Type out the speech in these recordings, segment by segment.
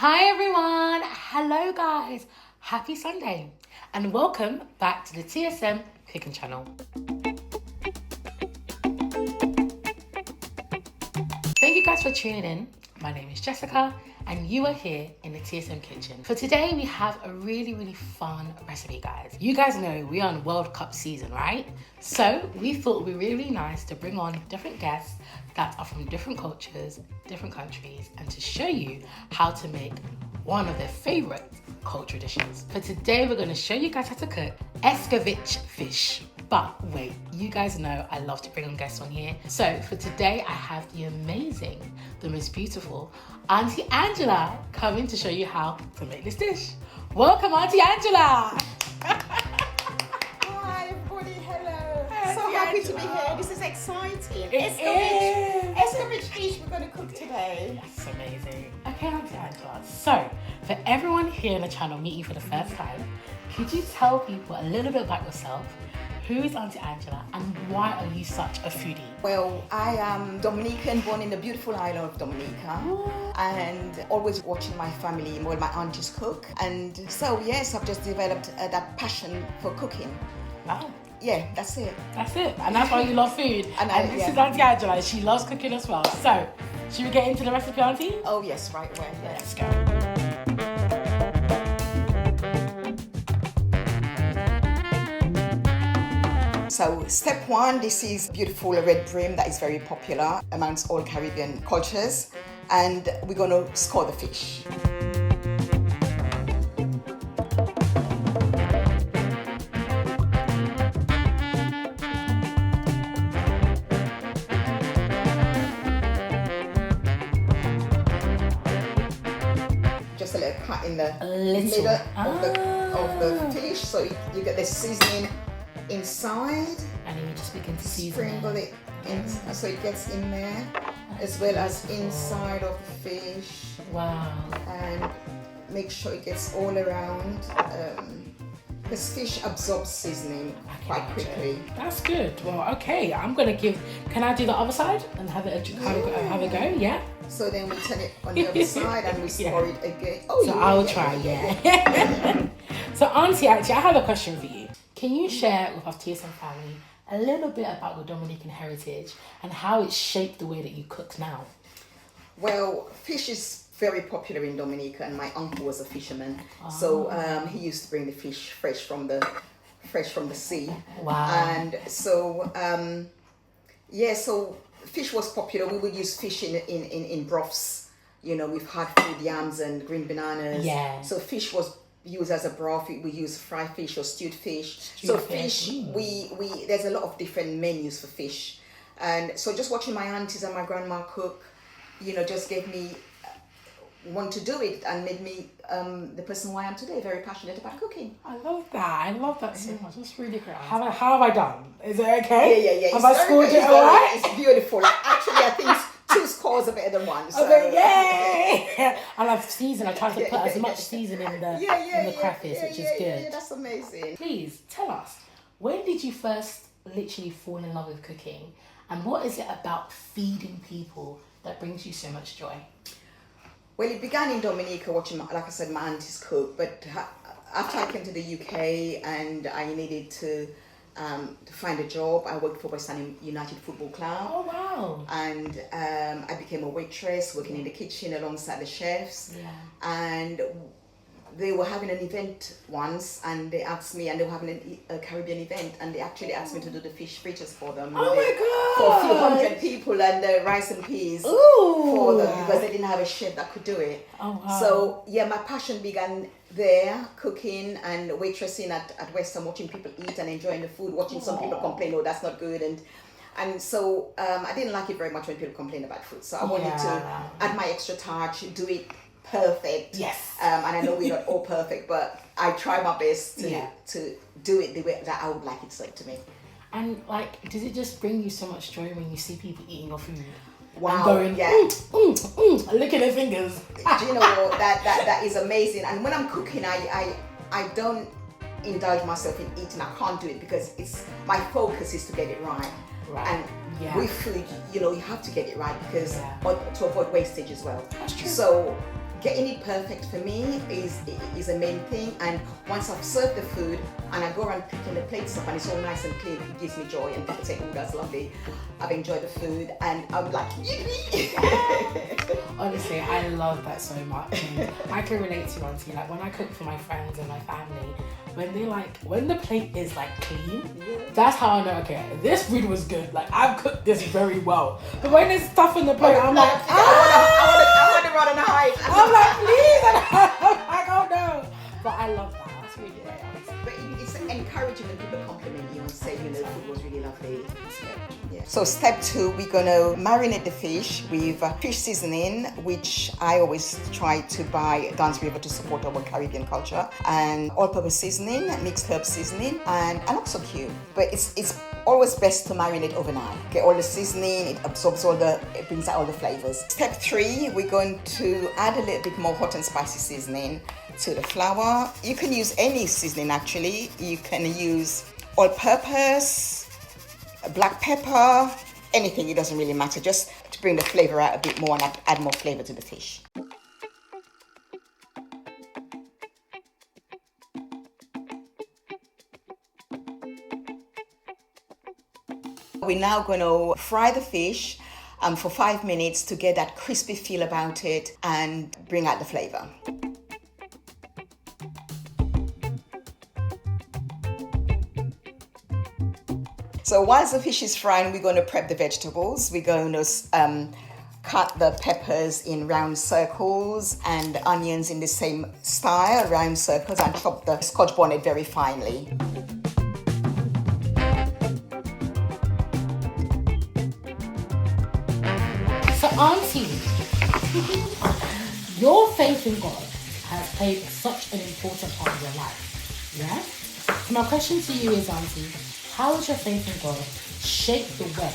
Hi everyone, hello guys, happy Sunday and welcome back to the TSM Kitchen channel. Thank you guys for tuning in. My name is Jessica and you are here in the TSM Kitchen. For today we have a really fun recipe guys. You guys know we are on World Cup season, right? So we thought it would be really nice to bring on different guests that are from different cultures, different countries, and to show you how to make one of their favorite cultural dishes. For today we're going to show you guys how to cook Escovitch fish. But wait, you guys know I love to bring on guests on here. So for today, I have the amazing, the most beautiful Aunty Angela coming to show you how to make this dish. Welcome, Aunty Angela. Hi everybody, hello. Hi, So Aunty happy to be Angela. here. This is exciting. It Escovitch fish we're going to cook today. That's amazing. Okay, Aunty Angela. So for everyone here on the channel meeting for the first time, could you tell people a little bit about yourself? Who is Aunty Angela and why are you such a foodie? Well, I am Dominican, born in the beautiful island of Dominica. And always watching my family, well, my aunties cook. And so, yes, I've just developed that passion for cooking. Wow. Yeah, that's it. That's it. And that's why you love food. And this is Aunty Angela and she loves cooking as well. So, should we get into the recipe, Auntie? Oh, yes, right away. Yeah. Let's go. So step one, this is beautiful red bream that is very popular amongst all Caribbean cultures, and we're going to score the fish. Just a little cut in the middle of the fish, so you get the seasoning inside, and then you just begin to season sprinkle it in so it gets in there, as well as inside of the fish. Wow. And make sure it gets all around, because fish absorbs seasoning quite quickly. That's good. Well, okay, I'm gonna can I do the other side and have a go? Yeah. So then we turn it on the other side and we score it again. Oh, so I'll try, yeah. So Auntie, actually, I have a question for you. Can you share with our TSM family a little bit about your Dominican heritage and how it shaped the way that you cook now? Well, fish is very popular in Dominica, and my uncle was a fisherman. So he used to bring the fish fresh from the sea. Wow. And so, so fish was popular. We would use fish in broths. You know, we've had food yams and green bananas. Yeah. So fish was used as a broth. We use fried fish or stewed fish. Fish, we there's a lot of different menus for fish. And so just watching my aunties and my grandma cook, you know, just gave me want to do it and made me the person who I am today, very passionate about cooking. I love that so much. That's really great. How have I done? Is it okay? Yeah. Have I scored it all right? It's beautiful. Actually, I think two scores are better than one. So. Okay, yay! And I've seasoned. I tried to put as much seasoning in the crayfish, which is good. Yeah, that's amazing. Please tell us, when did you first literally fall in love with cooking, and what is it about feeding people that brings you so much joy? Well, it began in Dominica, watching, like I said, my aunties cook. But after I came to the UK and I needed to find a job, I worked for West Ham United Football Club. Oh wow! And I became a waitress, working in the kitchen alongside the chefs. Yeah. And they were having an event once, and they asked me, and they were having a Caribbean event, and they actually asked me to do the fish fritters for them. Oh my god! For a few hundred people, and the rice and peas for them, because they didn't have a chef that could do it. Oh wow! So yeah, my passion began there, cooking and waitressing at West Ham, watching people eat and enjoying the food, watching some people complain, oh, that's not good, and so I didn't like it very much when people complain about food. So I wanted to add my extra touch, do it perfect. Yes. And I know we're not all perfect, but I try my best to do it the way that I would like it served to me. And like, does it just bring you so much joy when you see people eating your food? Wow. And going, look at their fingers. Do you know that is amazing? And when I'm cooking, I don't indulge myself in eating. I can't do it because my focus is to get it right. Right. And with food, you have to get it right because to avoid wastage as well. That's true. So getting it perfect for me is a main thing. And once I've served the food and I go around picking the plates up and it's all nice and clean, it gives me joy. And people say, oh, that's lovely. I've enjoyed the food, and I'm like, yippee! Honestly, I love that so much. And I can relate to you, Auntie. Like when I cook for my friends and my family, when the plate is like clean, that's how I know, okay, this food was good. Like I've cooked this very well. But when there's stuff in the plate, I'm like, I want to run and hide. I'm like, please, and I'm like, oh no. But I love that. That's really great. But it's encouraging when people compliment you and say, you know, the food was really lovely. Yeah. So step 2, we're gonna marinate the fish with fish seasoning, which I always try to buy down the river to support our Caribbean culture, and all-purpose seasoning, mixed herb seasoning, and also cube. But it's always best to marinate overnight. Get all the seasoning, it absorbs it brings out all the flavors. Step 3, we're going to add a little bit more hot and spicy seasoning to the flour. You can use any seasoning actually. You can use all-purpose, black pepper, anything, it doesn't really matter, just to bring the flavor out a bit more and add more flavor to the fish. We're now going to fry the fish for 5 minutes to get that crispy feel about it and bring out the flavor. So whilst the fish is frying, we're going to prep the vegetables. We're going to cut the peppers in round circles and the onions in the same style, round circles, and chop the Scotch bonnet very finely. So Auntie, your faith in God has played such an important part of your life, yeah? So my question to you is, Auntie, how has your faith in God shaped the way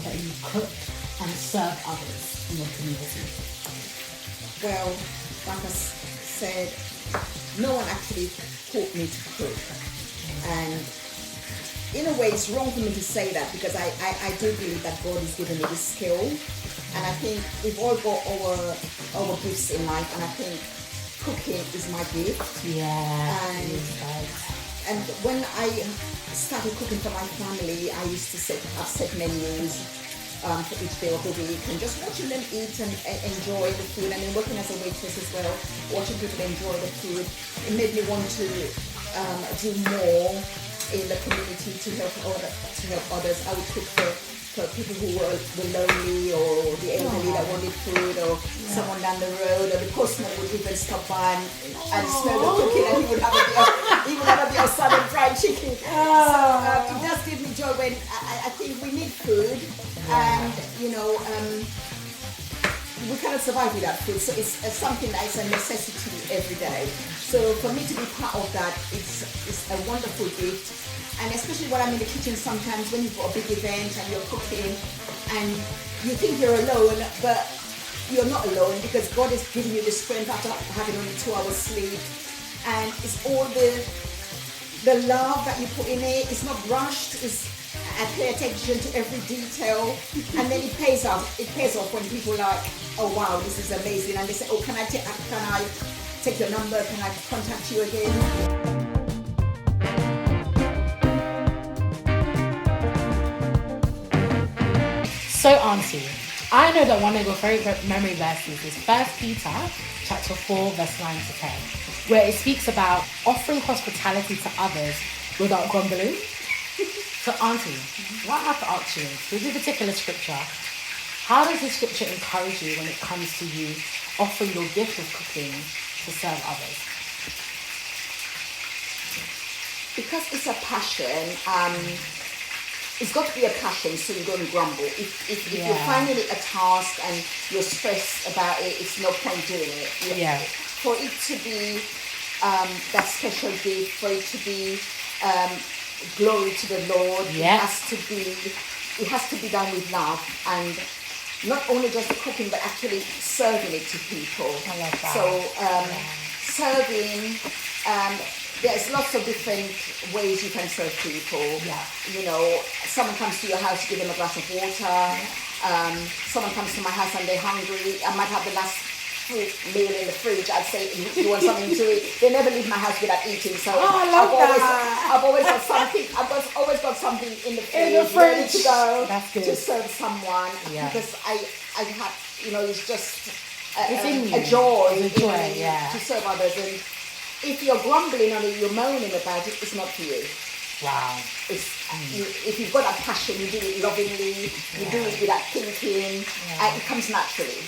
that you cook and serve others in your community? Well, like I said, no one actually taught me to cook. And in a way, it's wrong for me to say that, because I do believe that God has given me this skill. And I think we've all got our gifts in life, and I think cooking is my gift. Yeah. And when I started cooking for my family, I used to set menus for each day of the week, and just watching them eat and enjoy the food, and then working as a waitress as well, watching people enjoy the food, it made me want to do more in the community to help others. I would cook for people who were lonely, or the elderly that wanted food, or someone down the road, or the postman would even stop by and smell the cooking, and he would have a bit of southern fried chicken. So it does give me joy when I think we need food, and we cannot survive without food. So it's something that is a necessity every day. So for me to be part of that, it's a wonderful gift. And especially when I'm in the kitchen sometimes, when you've got a big event and you're cooking and you think you're alone, but you're not alone, because God is giving you the strength after having only 2 hours sleep. And it's all the love that you put in it. It's not rushed. I pay attention to every detail, and then it pays off. It pays off when people are like, oh wow, this is amazing. And they say, oh, can I take your number? Can I contact you again? So Auntie, I know that one of your favourite memory verses is 1 Peter chapter 4 verse 9 to 10, where it speaks about offering hospitality to others without grumbling. So Auntie, what I have to ask you is, with this particular scripture, how does this scripture encourage you when it comes to you offering your gift of cooking to serve others? Because it's a passion, it's got to be a passion, so you don't grumble. If you're finding it a task and you're stressed about it, it's no point doing it. For it to be that special gift, for it to be glory to the Lord, it has to be done with love, and not only just the cooking, but actually serving it to people. I love that. So serving. There's lots of different ways you can serve people. Yeah. Someone comes to your house, you give them a glass of water. Someone comes to my house and they're hungry. I might have the last fruit meal in the fridge, I'd say, you want something to eat? They never leave my house without eating. So I love that. I've always got something. I've always got something in the fridge, ready to go to serve someone. Yeah. Because I have, it's just it's a joy to serve others. And if you're grumbling or you're moaning about it, it's not for you. Wow. If you've got that passion, you do it lovingly, you do it without thinking, it comes naturally.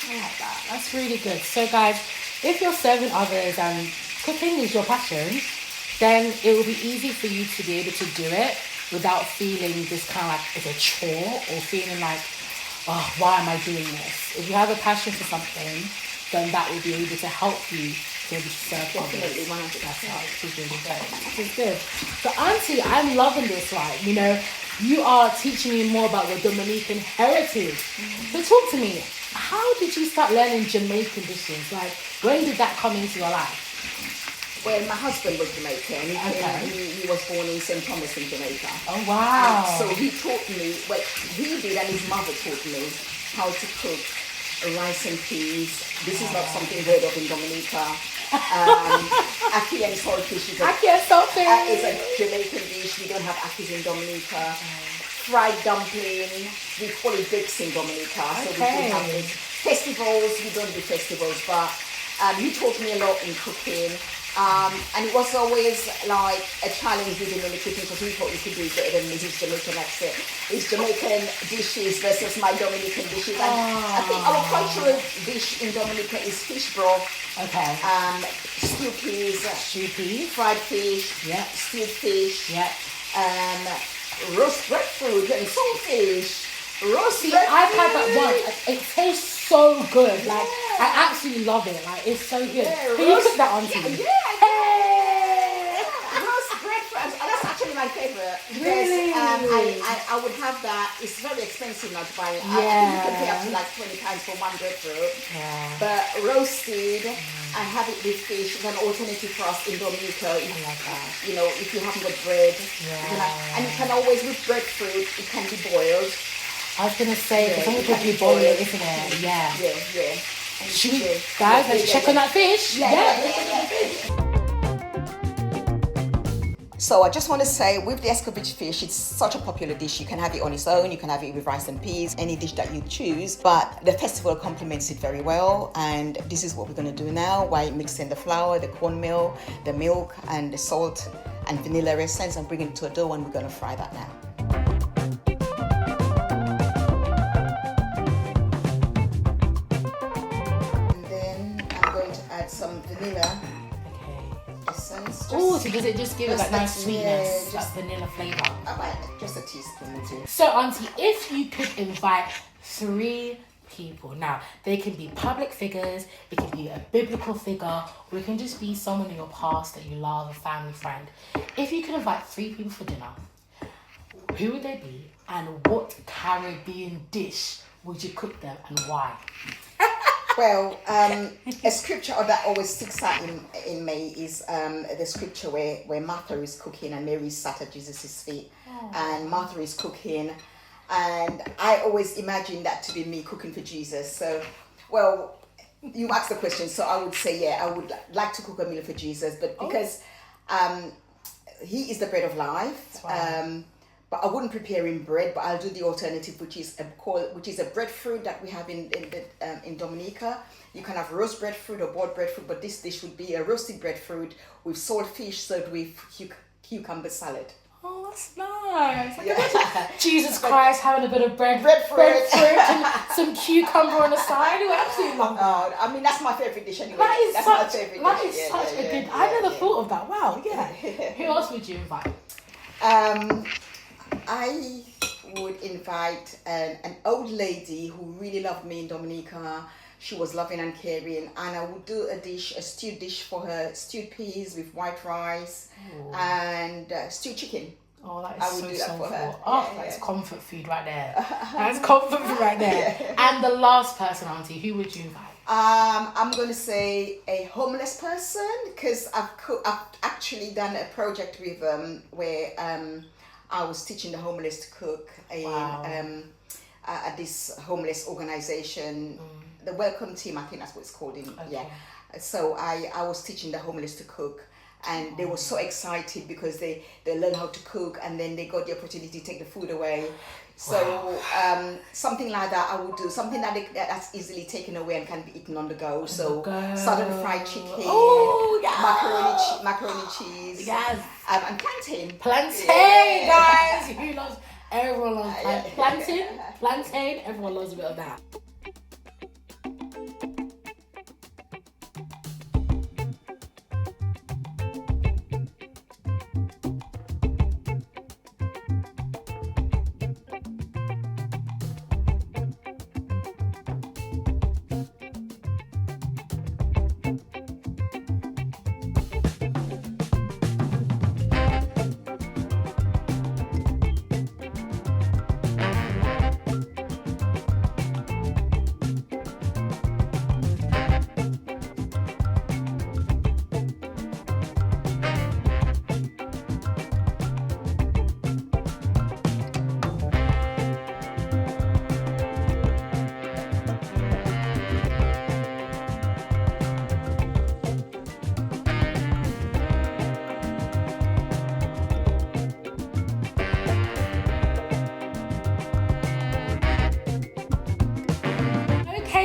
I like that. That's really good. So guys, if you're serving others and cooking is your passion, then it will be easy for you to be able to do it without feeling this kind of like it's a chore or feeling like, oh, why am I doing this? If you have a passion for something, then that will be able to help you to be able to serve Definitely, others. That's how it's really good. It's good. So Auntie, I'm loving this, right? You are teaching me more about your Dominican heritage. So talk to me. How did you start learning Jamaican dishes? Like, when did that come into your life? Well, my husband was Jamaican. He was born in St. Thomas in Jamaica. Oh, wow. So he taught me, he did, and his mother taught me how to cook rice and peas. This is not something heard of in Dominica. Ackee and saltfish is a Jamaican dish. We don't have akis in Dominica. Fried dumpling, we call it bakes in Dominica. So we do have this. Festivals, we don't do festivals, but he taught me a lot in cooking. And it was always like a challenge with him in the kitchen because he thought he could do it better than me. His Jamaican accent, his Jamaican dishes versus my Dominican dishes. And I think our cultural dish in Dominica is fish broth. Okay. Stew peas, fried fish, stewed fish, roast breadfruit and saltfish. I've had that once. It tastes so good. Like, I absolutely love it. Like, it's so good. Can you cook that, Auntie? Roast breadfruit. That's actually my favorite. Really? I would have that. It's very expensive now to buy it. I think you can pay up to like 20 pounds for one breadfruit. Yeah. But roasted, I have it with fish. It's an alternative for us in Dominica. I like that. If you haven't got bread. And you can always, with breadfruit, it can be boiled. I was going to say, it's only because you boil it, isn't it? Yeah. Should we, guys, let's check on that fish? So I just want to say, with the Escovitch fish, it's such a popular dish. You can have it on its own, you can have it with rice and peas, any dish that you choose. But the festival complements it very well. And this is what we're going to do now, by mixing the flour, the cornmeal, the milk, and the salt and vanilla essence, and bringing it to a dough, and we're going to fry that now. Some vanilla essence. Oh, so does it just give it that nice sweetness, that vanilla flavour? Just a teaspoon too. So, Auntie, if you could invite 3 people, now they can be public figures, it can be a biblical figure, or it can just be someone in your past that you love, a family friend. If you could invite 3 people for dinner, who would they be, and what Caribbean dish would you cook them, and why? Well, a scripture that always sticks out in me is the scripture where Martha is cooking and Mary is sat at Jesus' feet. And Martha is cooking, and I always imagine that to be me cooking for Jesus. So, well, you asked the question, so I would say, I would like to cook a meal for Jesus, but because he is the bread of life. But I wouldn't prepare in bread, but I'll do the alternative, which is a breadfruit that we have in Dominica. You can have roast breadfruit or boiled breadfruit, but this dish would be a roasted breadfruit with saltfish served with cucumber salad. Oh, that's nice. Jesus Christ, having a bit of breadfruit and some cucumber on the side. You absolutely love that. I mean, that's my favourite dish anyway. That is such a good. I never thought of that. Wow, Who else would you invite? I would invite an old lady who really loved me in Dominica. She was loving and caring, and I would do a stewed dish for her, stewed peas with white rice and stewed chicken. Oh, that is so soulful. Oh, that's comfort food right there. That's comfort food right there. And the last person, Auntie, who would you invite? I'm going to say a homeless person, because I've actually done a project with where I was teaching the homeless to cook at this homeless organization the welcome team. I think that's what it's called. Yeah. So I was teaching the homeless to cook. And they were so excited because they learned how to cook, and then they got the opportunity to take the food away. So something like that I would do, something that's easily taken away and can be eaten on the go. So southern fried chicken, macaroni cheese, yes, and plantain. Plantain, guys. Who loves? Everyone loves plantain. Everyone loves a bit of that.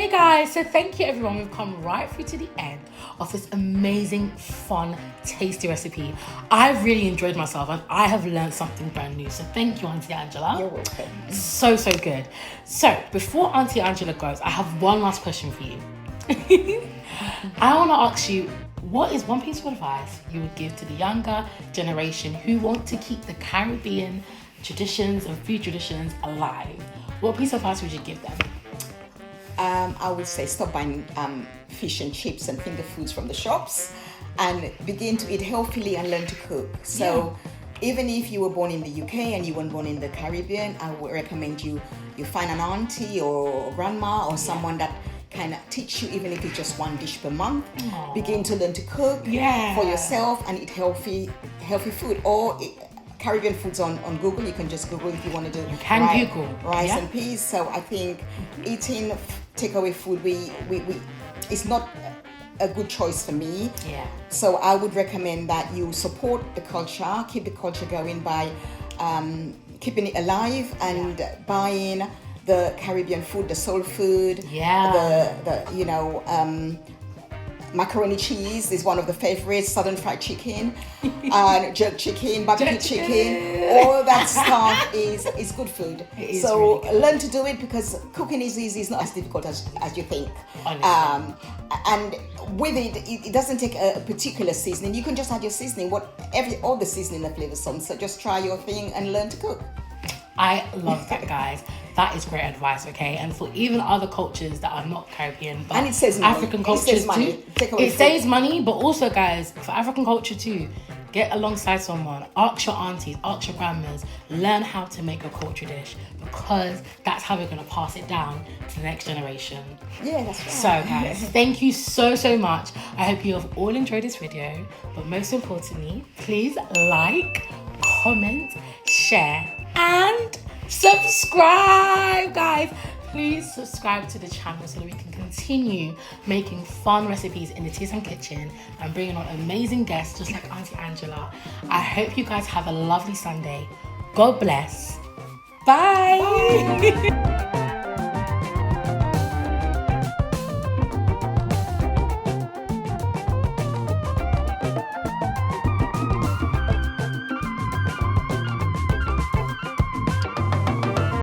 Guys, so thank you everyone. We've come right through to the end of this amazing, fun, tasty recipe. I've really enjoyed myself and I have learned something brand new. So thank you, Auntie Angela. You're welcome. So good. So before Auntie Angela goes, I have one last question for you. I want to ask you, what is one piece of advice you would give to the younger generation who want to keep the Caribbean traditions and food traditions alive? What piece of advice would you give them? I would say stop buying fish and chips and finger foods from the shops and begin to eat healthily and learn to cook. So even if you were born in the UK and you weren't born in the Caribbean, I would recommend you find an auntie or grandma or someone that can teach you, even if it's just one dish per month. Aww. Begin to learn to cook for yourself and eat healthy food. Or Caribbean foods on Google. You can just Google if you want to do Google rice and peas. So I think eating takeaway food it's not a good choice for me. Yeah. So I would recommend that you support the culture, keep the culture going by keeping it alive and buying the Caribbean food, the soul food. The macaroni cheese is one of the favorites, southern fried chicken, and jerk chicken, barbecue chicken. All that stuff is good food. So really learn to do it because cooking is easy. It's not as difficult as you think. And with it doesn't take a particular seasoning. You can just add your seasoning, all the seasoning and flavors on. So just try your thing and learn to cook. I love that, guys. That is great advice, okay? And for even other cultures that are not Caribbean, but and it saves money. African cultures too. It saves money, but also, guys, for African culture too, get alongside someone, ask your aunties, ask your grandmas, learn how to make a culture dish because that's how we're going to pass it down to the next generation. Yeah, that's right. So, guys, thank you so much. I hope you have all enjoyed this video, but most importantly, please like, comment, share, and subscribe, guys. Please subscribe to the channel so that we can continue making fun recipes in the TSM Kitchen and bringing on amazing guests just like Auntie Angela. I hope you guys have a lovely Sunday. God bless. Bye.